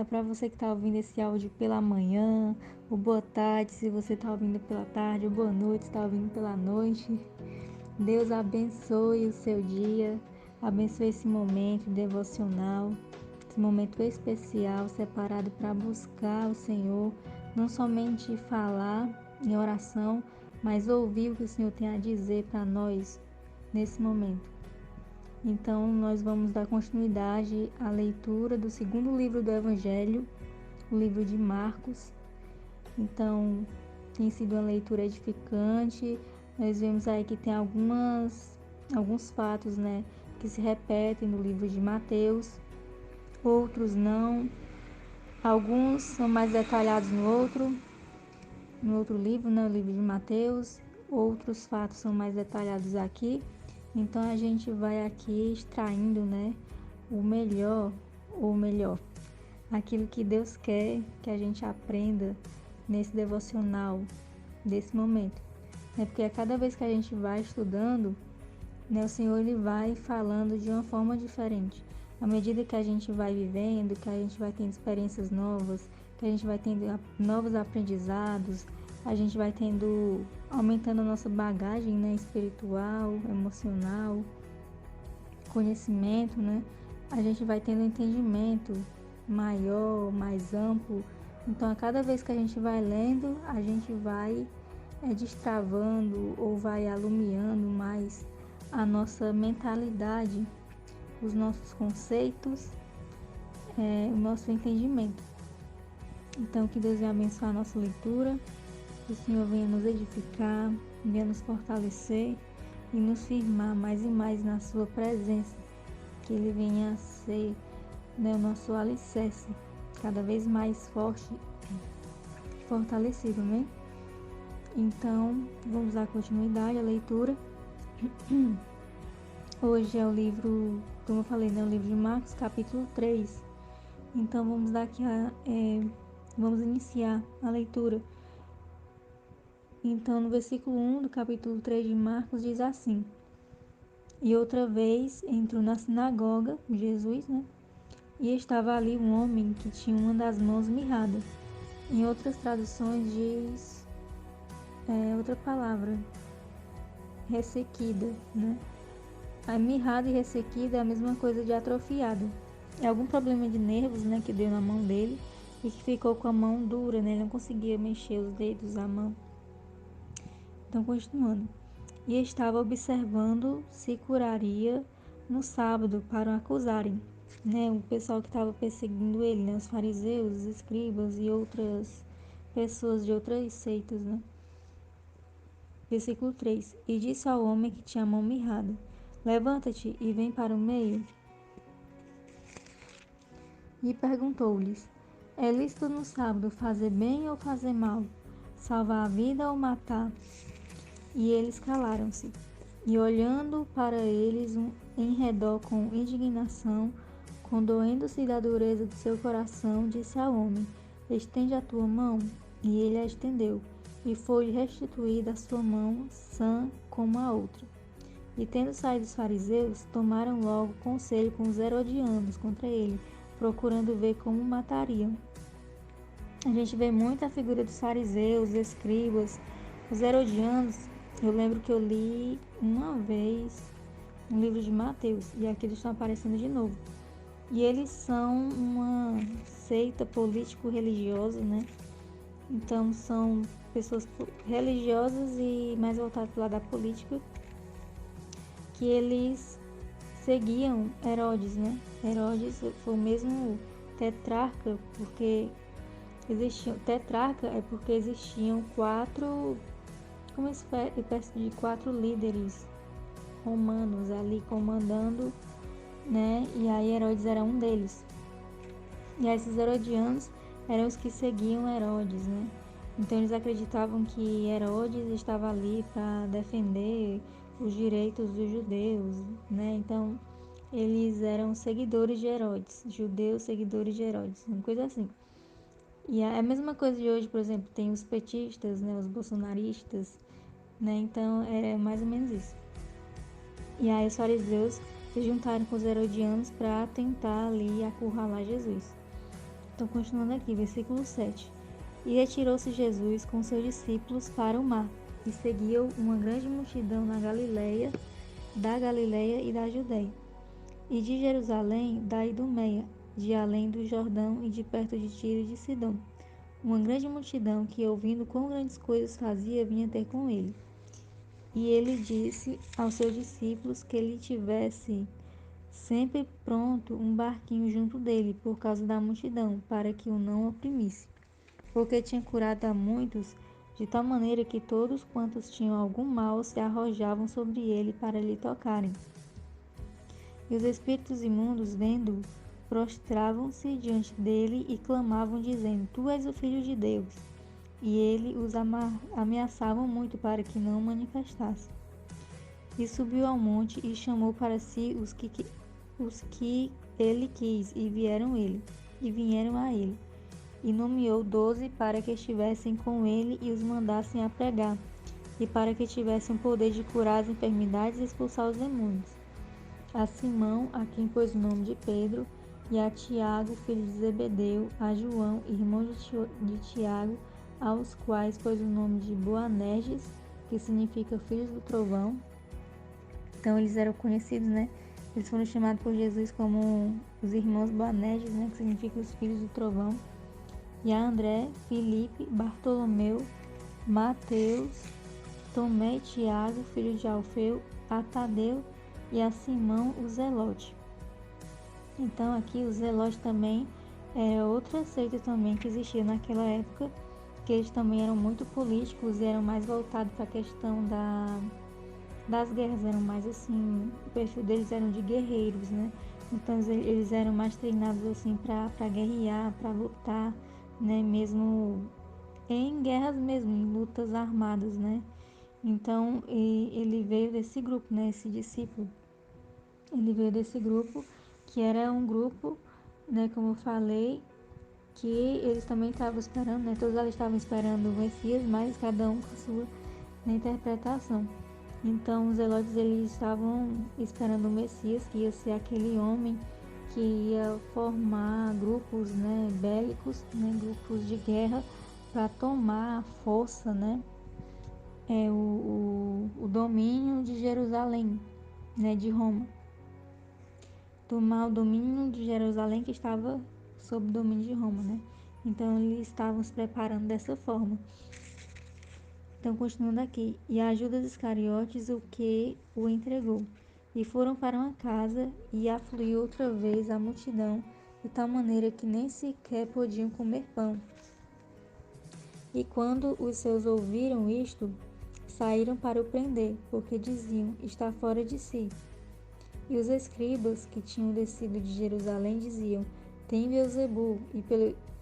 para você que está ouvindo esse áudio pela manhã, ou boa tarde, se você está ouvindo pela tarde, ou boa noite, se está ouvindo pela noite. Deus abençoe o seu dia, abençoe esse momento devocional, esse momento especial separado para buscar o Senhor, não somente falar em oração, mas ouvir o que o Senhor tem a dizer para nós nesse momento. Então, nós vamos dar continuidade à leitura do segundo livro do Evangelho, o livro de Marcos. Então, tem sido uma leitura edificante. Nós vemos aí que tem alguns fatos, né, que se repetem no livro de Mateus, outros não. Alguns são mais detalhados no outro livro, né, o livro de Mateus. Outros fatos são mais detalhados aqui. Então a gente vai aqui extraindo, né, o melhor, aquilo que Deus quer que a gente aprenda nesse devocional, desse momento. Porque a cada vez que a gente vai estudando, né, o Senhor ele vai falando de uma forma diferente. À medida que a gente vai vivendo, que a gente vai tendo experiências novas, que a gente vai tendo novos aprendizados, a gente vai aumentando a nossa bagagem, né, espiritual, emocional, conhecimento, né? A gente vai tendo um entendimento maior, mais amplo. Então, a cada vez que a gente vai lendo, a gente vai destravando ou vai alumiando mais a nossa mentalidade, os nossos conceitos, o nosso entendimento. Então, que Deus venha abençoar a nossa leitura, que o Senhor venha nos edificar, venha nos fortalecer e nos firmar mais e mais na sua presença, que Ele venha a ser, né, o nosso alicerce, cada vez mais forte e fortalecido, né? Então, vamos dar continuidade à leitura. Hoje é o livro, como eu falei, né, o livro de Marcos, capítulo 3. Então, vamos iniciar a leitura. Então, no versículo 1 do capítulo 3 de Marcos, diz assim: E outra vez entrou na sinagoga, Jesus, né? E estava ali um homem que tinha uma das mãos mirrada. Em outras traduções diz outra palavra, ressequida, né? A mirrada e ressequida é a mesma coisa de atrofiada. É algum problema de nervos, né, que deu na mão dele e que ficou com a mão dura, né? Ele não conseguia mexer os dedos da mão. Então, continuando. E estava observando se curaria no sábado para o acusarem, né? O pessoal que estava perseguindo ele, né? Os fariseus, os escribas e outras pessoas de outras seitas, né? Versículo 3. E disse ao homem que tinha a mão mirrada: Levanta-te e vem para o meio. E perguntou-lhes: É lícito no sábado fazer bem ou fazer mal? Salvar a vida ou matar? E eles calaram-se. E olhando para eles em redor com indignação, condoendo-se da dureza do seu coração, disse ao homem: Estende a tua mão. E ele a estendeu, e foi restituída a sua mão, sã como a outra. E tendo saído os fariseus, tomaram logo conselho com os herodianos contra ele, procurando ver como o matariam. A gente vê muito a figura dos fariseus, os escribas, os herodianos. Eu lembro que eu li uma vez um livro de Mateus, e aqui eles estão aparecendo de novo. E eles são uma seita político-religiosa, né? Então são pessoas religiosas e mais voltadas para o lado da política, que eles seguiam Herodes, né? Herodes foi o mesmo tetrarca, porque tetrarca é porque existiam uma espécie de 4 líderes romanos ali comandando, né? E aí Herodes era um deles. E aí esses herodianos eram os que seguiam Herodes, né? Então eles acreditavam que Herodes estava ali para defender os direitos dos judeus, né? Então eles eram seguidores de Herodes, judeus seguidores de Herodes, uma coisa assim. E a mesma coisa de hoje, por exemplo, tem os petistas, né? Os bolsonaristas, né? Então é mais ou menos isso. E aí os fariseus se juntaram com os herodianos para tentar ali acurralar Jesus. Então, continuando aqui, versículo 7. E retirou-se Jesus com seus discípulos para o mar, e seguiu uma grande multidão da Galileia e da Judéia, e de Jerusalém, da Idumeia, de além do Jordão e de perto de Tiro e de Sidom. Uma grande multidão que, ouvindo quão grandes coisas fazia, vinha ter com ele. E ele disse aos seus discípulos que ele tivesse sempre pronto um barquinho junto dele, por causa da multidão, para que o não oprimisse. Porque tinha curado a muitos, de tal maneira que todos quantos tinham algum mal se arrojavam sobre ele para lhe tocarem. E os espíritos imundos, vendo-o, prostravam-se diante dele e clamavam, dizendo: Tu és o Filho de Deus. E ele os ameaçava muito para que não manifestasse. E subiu ao monte e chamou para si os que ele quis, e vieram a ele. E nomeou 12 para que estivessem com ele e os mandassem a pregar, e para que tivessem o poder de curar as enfermidades e expulsar os demônios. A Simão, a quem pôs o nome de Pedro, e a Tiago, filho de Zebedeu, a João, irmão de Tiago, aos quais pôs o nome de Boanerges, que significa filhos do trovão. Então eles eram conhecidos, né? Eles foram chamados por Jesus como os irmãos Boanerges, né? Que significa os filhos do trovão. E a André, Filipe, Bartolomeu, Mateus, Tomé e Tiago, filho de Alfeu, a Tadeu e a Simão, o Zelote. Então aqui o Zelote também era outra seita também que existia naquela época, que eles também eram muito políticos e eram mais voltados para a questão das guerras, eram mais assim, o perfil deles eram de guerreiros, né? Então eles eram mais treinados assim para guerrear, para lutar, né? Mesmo em guerras mesmo, em lutas armadas, né? Então ele veio desse grupo, né? Esse discípulo, ele veio desse grupo, que era um grupo, né? Como eu falei, que eles também estavam esperando, né? Todos eles estavam esperando o Messias, mas cada um com a sua, né, interpretação. Então os zelotes eles estavam esperando o Messias, que ia ser aquele homem que ia formar grupos, né, bélicos, né, grupos de guerra, para tomar a força, né, o domínio de Jerusalém, né, de Roma. Tomar o domínio de Jerusalém, que estava sob o domínio de Roma, né? Então eles estavam se preparando dessa forma. Então, continuando aqui, e a Judas Iscariotes o que o entregou. E foram para uma casa, e afluiu outra vez a multidão, de tal maneira que nem sequer podiam comer pão. E quando os seus ouviram isto, saíram para o prender, porque diziam: está fora de si. E os escribas, que tinham descido de Jerusalém, diziam: tem Beelzebul, e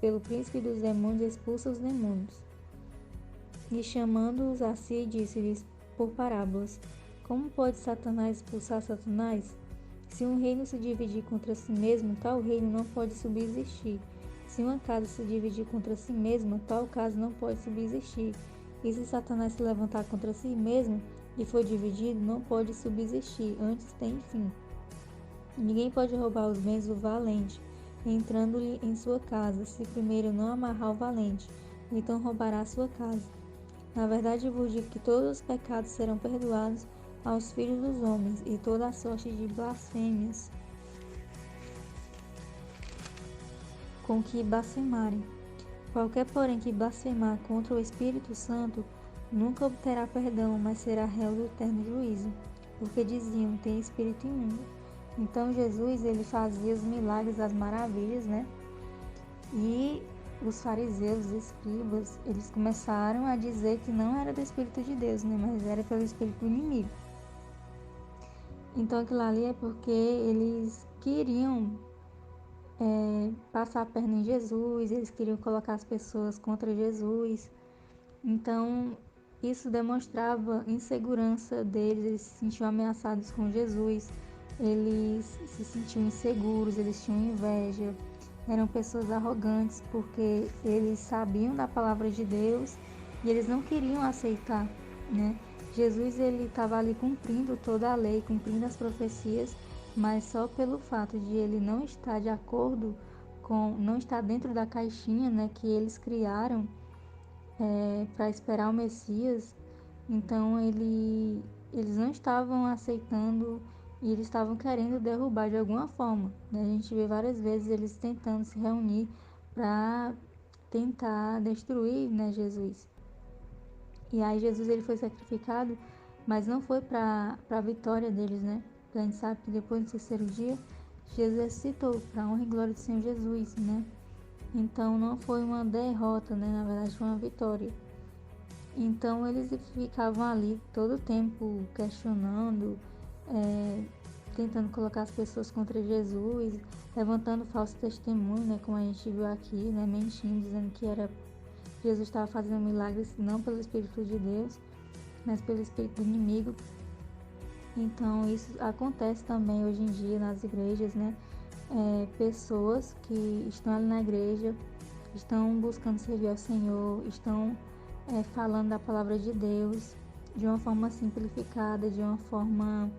pelo príncipe dos demônios expulsa os demônios. E chamando-os a si, disse-lhes por parábolas: como pode Satanás expulsar Satanás? Se um reino se dividir contra si mesmo, tal reino não pode subsistir. Se uma casa se dividir contra si mesma, tal casa não pode subsistir. E se Satanás se levantar contra si mesmo e for dividido, não pode subsistir, antes tem fim. Ninguém pode roubar os bens do valente, entrando-lhe em sua casa, se primeiro não amarrar o valente, então roubará a sua casa. Na verdade vos digo que todos os pecados serão perdoados aos filhos dos homens, e toda a sorte de blasfêmias com que blasfemarem. Qualquer, porém, que blasfemar contra o Espírito Santo, nunca obterá perdão, mas será réu do eterno juízo, porque diziam: tem espírito imundo. Então Jesus, ele fazia os milagres, as maravilhas, né? E os fariseus, os escribas, eles começaram a dizer que não era do Espírito de Deus, né? Mas era pelo Espírito do inimigo. Então aquilo ali é porque eles queriam passar a perna em Jesus, eles queriam colocar as pessoas contra Jesus. Então isso demonstrava insegurança deles, eles se sentiam ameaçados com Jesus, eles se sentiam inseguros, eles tinham inveja, eram pessoas arrogantes porque eles sabiam da palavra de Deus e eles não queriam aceitar, né? Jesus, ele estava ali cumprindo toda a lei, cumprindo as profecias, mas só pelo fato de ele não estar de acordo não está dentro da caixinha, né, que eles criaram para esperar o Messias. Então eles não estavam aceitando e eles estavam querendo derrubar de alguma forma, né? A gente vê várias vezes eles tentando se reunir para tentar destruir, né, Jesus. E aí Jesus ele foi sacrificado, mas não foi para a vitória deles, né? A gente sabe que depois do terceiro dia, Jesus ressuscitou para a honra e glória do Senhor Jesus, né? Então não foi uma derrota, né? Na verdade foi uma vitória. Então eles ficavam ali todo o tempo questionando, tentando colocar as pessoas contra Jesus, levantando falso testemunho, né? Como a gente viu aqui, né? Mentindo, dizendo que Jesus estava fazendo milagres não pelo Espírito de Deus, mas pelo espírito do inimigo. Então isso acontece também hoje em dia nas igrejas, né? Pessoas que estão ali na igreja, estão buscando servir ao Senhor, estão falando da palavra de Deus de uma forma simplificada, de uma forma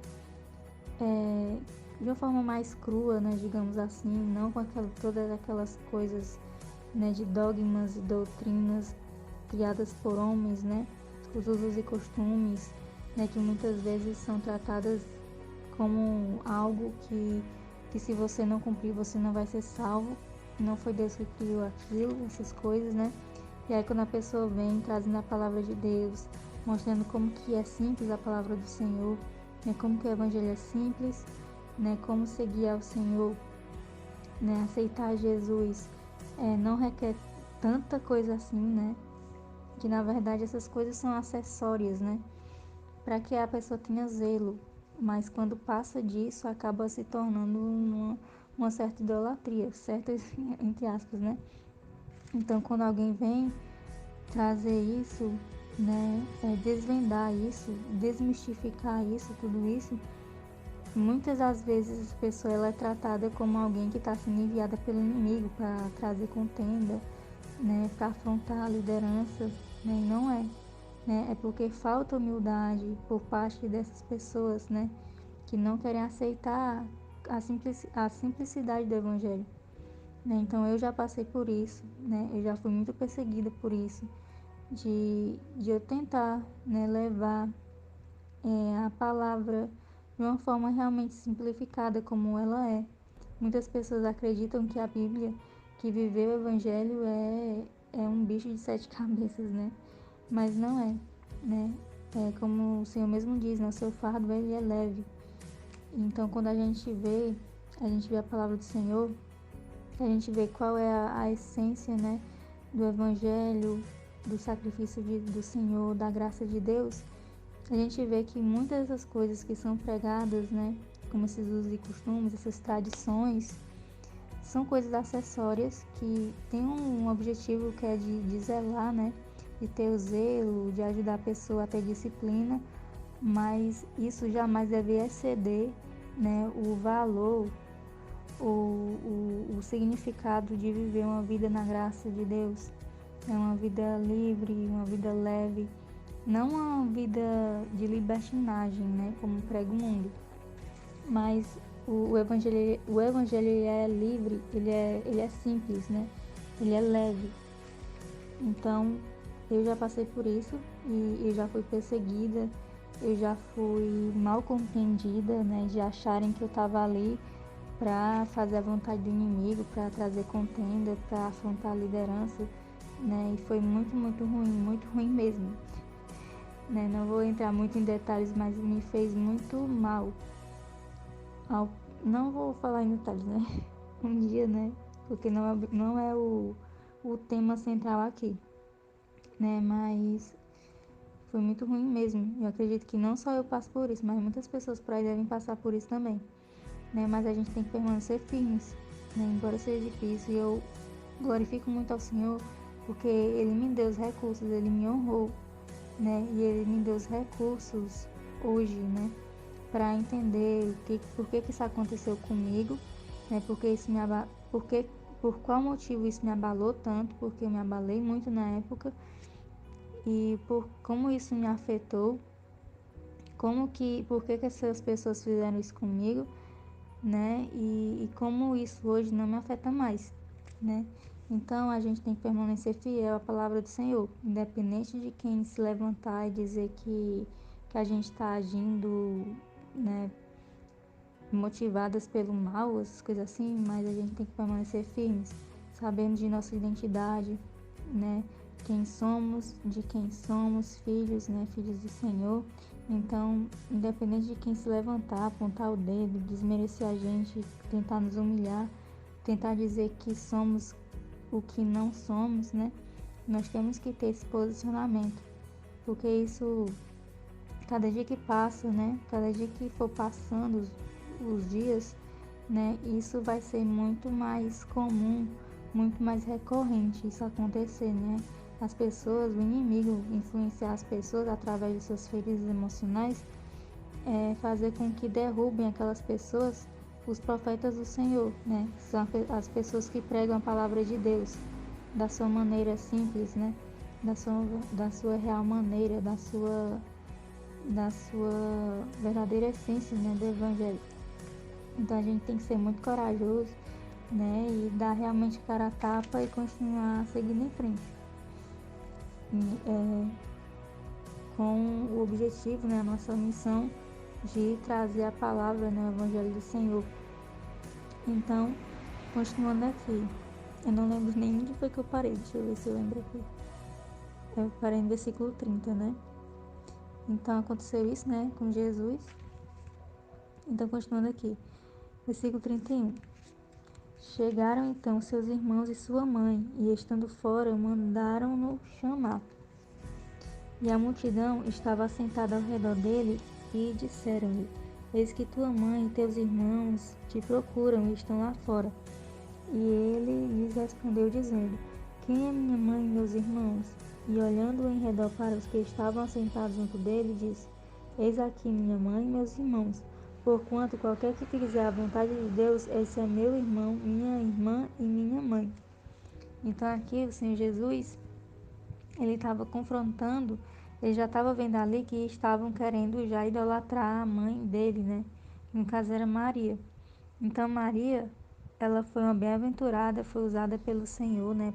mais crua, né? Digamos assim, não com todas aquelas coisas, né? De dogmas e doutrinas criadas por homens, né? Os usos e costumes, né, que muitas vezes são tratadas como algo que se você não cumprir, você não vai ser salvo. Não foi Deus que criou aquilo, essas coisas, né? E aí quando a pessoa vem trazendo a palavra de Deus, mostrando como que é simples a palavra do Senhor, né, como que o evangelho é simples, né, como seguir ao Senhor, né, aceitar Jesus, não requer tanta coisa assim, né? Que na verdade essas coisas são acessórias, né? Para que a pessoa tenha zelo, mas quando passa disso acaba se tornando uma certa idolatria, certo? Entre aspas, né? Então quando alguém vem trazer isso, né, desvendar isso, desmistificar isso, tudo isso, muitas das vezes a pessoa ela é tratada como alguém que está sendo enviada pelo inimigo para trazer contenda, né, para afrontar a liderança, né, e não é. Né, é porque falta humildade por parte dessas pessoas, né, que não querem aceitar a simplicidade do Evangelho. Né? Então eu já passei por isso, né, eu já fui muito perseguida por isso, de eu tentar, né, levar a palavra de uma forma realmente simplificada como ela é. Muitas pessoas acreditam que a Bíblia, que viveu o Evangelho, é um bicho de sete cabeças, né? Mas não é, né? Como o Senhor mesmo diz, né? O seu fardo ele é leve. Então, quando a gente vê a palavra do Senhor, a gente vê qual é a essência, né? Do Evangelho, do sacrifício do Senhor, da graça de Deus, a gente vê que muitas das coisas que são pregadas, né? Como esses usos e costumes, essas tradições, são coisas acessórias que têm um objetivo que é de zelar, né? De ter o zelo, de ajudar a pessoa a ter disciplina, mas isso jamais deve exceder, né, o valor, o significado de viver uma vida na graça de Deus, né, uma vida livre, uma vida leve, não uma vida de libertinagem, né, como prega o mundo, mas o evangelho ele é livre, ele é simples, né, ele é leve. Então eu já passei por isso e eu já fui perseguida, eu já fui mal compreendida, né, de acharem que eu estava ali para fazer a vontade do inimigo, para trazer contenda, para afrontar a liderança, né, e foi muito ruim mesmo, né, não vou entrar muito em detalhes, mas me fez muito mal, não vou falar em detalhes, né, um dia, né, porque não é o tema central aqui, né, mas foi muito ruim mesmo. Eu acredito que não só eu passo por isso, mas muitas pessoas por aí devem passar por isso também, né? Mas a gente tem que permanecer firmes, né? Embora seja difícil, e eu glorifico muito ao Senhor, porque Ele me deu os recursos, Ele me honrou, né? E Ele me deu os recursos hoje, né? Para entender por que isso aconteceu comigo, né? Por qual motivo isso me abalou tanto, porque eu me abalei muito na época, e por como isso me afetou, por que essas pessoas fizeram isso comigo, né? E como isso hoje não me afeta mais, né? Então a gente tem que permanecer fiel à palavra do Senhor, independente de quem se levantar e dizer que a gente está agindo, né, motivadas pelo mal, essas coisas assim, mas a gente tem que permanecer firmes, sabendo de nossa identidade, né? De quem somos, filhos, né? Filhos do Senhor. Então, independente de quem se levantar, apontar o dedo, desmerecer a gente, tentar nos humilhar, tentar dizer que somos o que não somos, né? Nós temos que ter esse posicionamento, porque isso, cada dia que passa, né? Cada dia que for passando os dias, né? Isso vai ser muito mais comum, muito mais recorrente isso acontecer, né? As pessoas, o inimigo influenciar as pessoas através de suas feridas emocionais, fazer com que derrubem aquelas pessoas, os profetas do Senhor, né? São as pessoas que pregam a palavra de Deus da sua maneira simples, né? Da sua real maneira, da sua verdadeira essência, né? Do Evangelho. Então a gente tem que ser muito corajoso, né? E dar realmente cara a tapa e continuar seguindo em frente. Com o objetivo, né? A nossa missão de trazer a palavra, né? O Evangelho do Senhor. Então, continuando aqui. Eu não lembro nem onde foi que eu parei. Deixa eu ver se eu lembro aqui. Eu parei no versículo 30, né? Então aconteceu isso, né? Com Jesus. Então, continuando aqui. Versículo 31. Chegaram então seus irmãos e sua mãe, e estando fora, mandaram-no chamar. E a multidão estava assentada ao redor dele, e disseram-lhe: Eis que tua mãe e teus irmãos te procuram e estão lá fora. E ele lhes respondeu, dizendo: Quem é minha mãe e meus irmãos? E olhando em redor para os que estavam assentados junto dele, disse: Eis aqui minha mãe e meus irmãos. Porquanto qualquer que fizer a vontade de Deus, esse é meu irmão, minha irmã e minha mãe. Então aqui o Senhor Jesus, ele estava confrontando, ele já estava vendo ali que estavam querendo já idolatrar a mãe dele, né? No caso era Maria. Então Maria, ela foi uma bem-aventurada, foi usada pelo Senhor, né?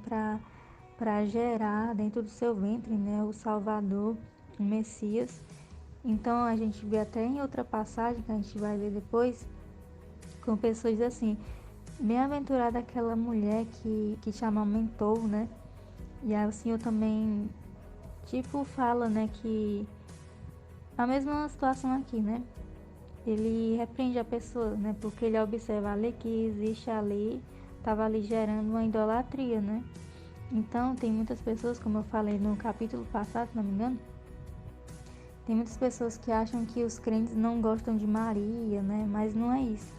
Para gerar dentro do seu ventre, né? O Salvador, o Messias. Então a gente vê até em outra passagem que a gente vai ler depois, com pessoas assim, bem-aventurada aquela mulher que te amamentou, né? E aí o Senhor também, tipo, fala, né, que a mesma situação aqui, né? Ele repreende a pessoa, né? Porque ele observa ali que existe ali, estava ali gerando uma idolatria, né? Então tem muitas pessoas, como eu falei no capítulo passado, se não me engano, tem muitas pessoas que acham que os crentes não gostam de Maria, né? Mas não é isso,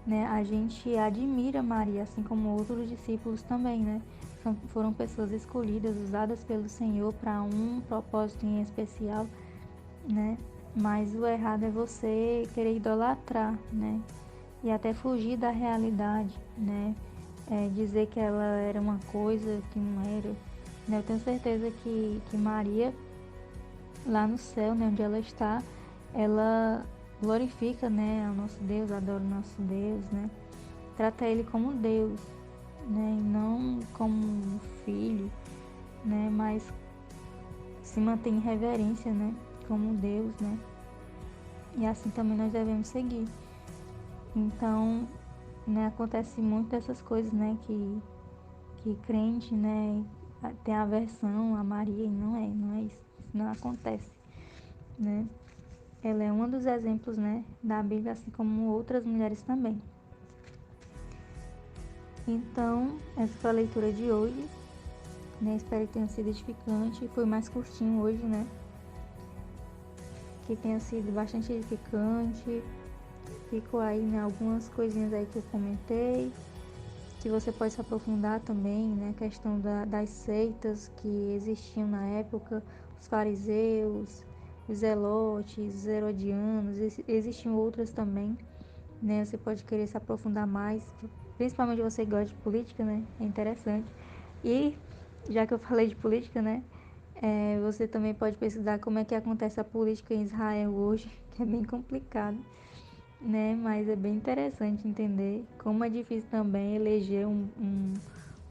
né? A gente admira Maria, assim como outros discípulos também, né? Foram pessoas escolhidas, usadas pelo Senhor para um propósito em especial, né? Mas o errado é você querer idolatrar, né? E até fugir da realidade, né? Dizer que ela era uma coisa que não era, né? Eu tenho certeza que Maria, lá no céu, né, onde ela está, ela glorifica, né, ao nosso Deus, adora o nosso Deus, né? Trata ele como Deus, né? E não como um filho, né? Mas se mantém em reverência, né? Como Deus, né? E assim também nós devemos seguir. Então, né, acontece muito dessas coisas, né? Que crente, né? Tem aversão a Maria e não é isso. Isso não acontece, né? Ela é um dos exemplos, né, da Bíblia, assim como outras mulheres também. Então, essa foi a leitura de hoje, né? Espero que tenha sido edificante. Foi mais curtinho hoje, né? Que tenha sido bastante edificante. Ficou aí, né, algumas coisinhas aí que eu comentei, que você pode se aprofundar também, né? A questão das seitas que existiam na época, os fariseus, os zelotes, os herodianos, existiam outras também, né? Você pode querer se aprofundar mais, principalmente você que gosta de política, né? É interessante. E, já que eu falei de política, né? Você também pode pesquisar como é que acontece a política em Israel hoje, que é bem complicado, né? Mas é bem interessante entender como é difícil também eleger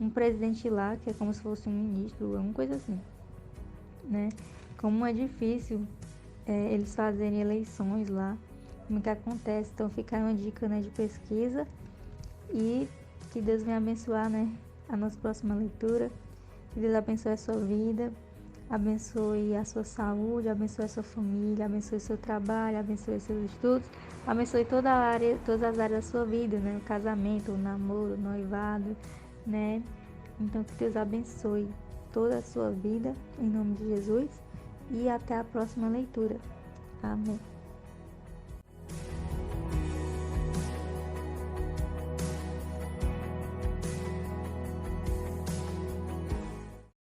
um presidente lá, que é como se fosse um ministro, uma coisa assim, né? Como é difícil eles fazerem eleições lá, como que acontece. Então fica aí uma dica, né, de pesquisa, e que Deus venha abençoar, né, a nossa próxima leitura. Que Deus abençoe a sua vida, abençoe a sua saúde, abençoe a sua família, abençoe o seu trabalho, abençoe os seus estudos, abençoe todas as áreas da sua vida, né? O casamento, o namoro, o noivado, né? Então que Deus abençoe toda a sua vida, em nome de Jesus, e até a próxima leitura. Amém.